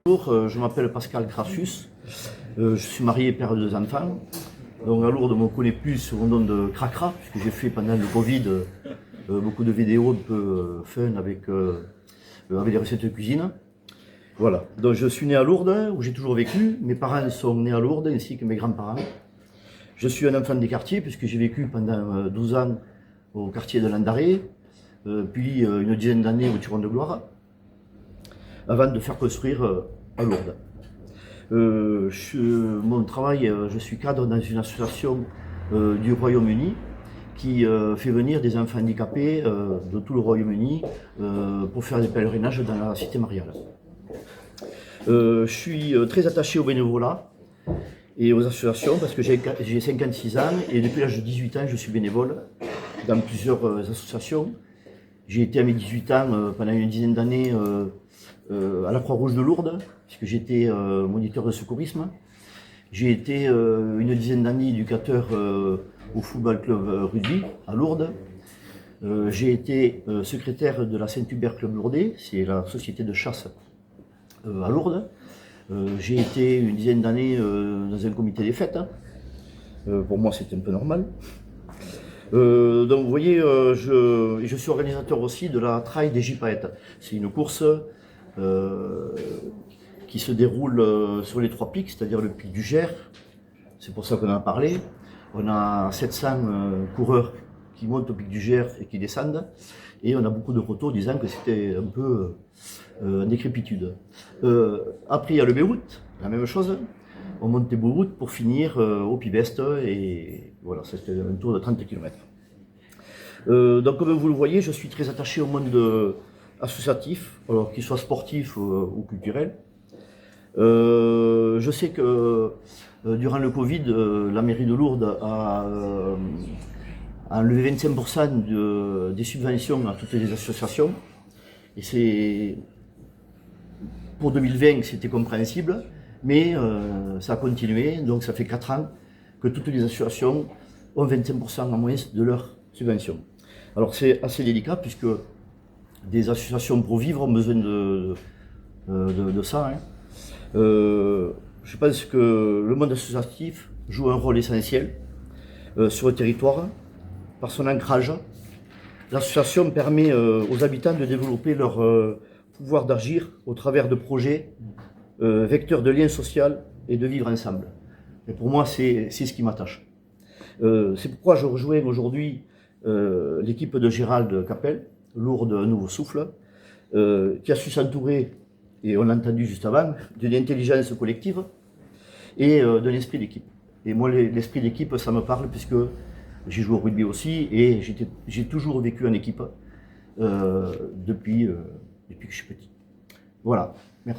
Bonjour, je m'appelle Pascal Crassus, je suis marié et père de 2 enfants. Donc à Lourdes, on me connaît plus sous le nom de Cracra, puisque j'ai fait pendant le Covid beaucoup de vidéos un peu fun avec des recettes de cuisine. Voilà, donc je suis né à Lourdes, où j'ai toujours vécu. Mes parents sont nés à Lourdes, ainsi que mes grands-parents. Je suis un enfant des quartiers, puisque j'ai vécu pendant 12 ans au quartier de Landaré, puis une dizaine d'années au Turon de Gloire, avant de faire construire à Lourdes. Mon travail, je suis cadre dans une association du Royaume-Uni qui fait venir des enfants handicapés de tout le Royaume-Uni pour faire des pèlerinages dans la cité mariale. Je suis très attaché au bénévolat et aux associations parce que j'ai 56 ans et depuis l'âge de 18 ans je suis bénévole dans plusieurs associations. J'ai été à mes 18 ans pendant une dizaine d'années à la Croix-Rouge de Lourdes, puisque j'étais moniteur de secourisme. J'ai été une dizaine d'années éducateur au football club rugby à Lourdes. J'ai été secrétaire de la Saint-Hubert Club Lourdais, c'est la société de chasse à Lourdes. J'ai été une dizaine d'années dans un comité des fêtes. Pour moi, c'était un peu normal. Donc vous voyez, je suis organisateur aussi de la Trail des Gypaètes. C'est une course qui se déroule sur les 3 pics, c'est-à-dire le pic du Gers. C'est pour ça qu'on en a parlé. On a 700 coureurs qui montent au pic du Gers et qui descendent. Et on a beaucoup de retours disant que c'était un peu en décrépitude. Après, il y a le Beyrouth, la même chose. On monte les Beyrouth pour finir au Pibest. Et voilà, c'était un tour de 30 km. Donc, comme vous le voyez, je suis très attaché au monde associatif, alors qu'il soit sportif ou culturel. Je sais que durant le Covid, la mairie de Lourdes a enlevé 25% des subventions à toutes les associations. Et pour 2020, c'était compréhensible, mais ça a continué. Donc ça fait 4 ans que toutes les associations ont 25% en moins de leurs subventions. Alors c'est assez délicat puisque des associations pour vivre ont besoin de ça. Hein. Je pense que le monde associatif joue un rôle essentiel sur le territoire par son ancrage. L'association permet aux habitants de développer leur pouvoir d'agir au travers de projets vecteurs de liens sociaux et de vivre ensemble. Et pour moi, c'est ce qui m'attache. C'est pourquoi je rejoins aujourd'hui l'équipe de Gérald Capel, Lourdes Nouveau Souffle, qui a su s'entourer, et on l'a entendu juste avant, d'une intelligence collective et d'un esprit d'équipe. Et moi, l'esprit d'équipe, ça me parle puisque j'ai joué au rugby aussi et j'ai toujours vécu en équipe depuis que je suis petit. Voilà, merci.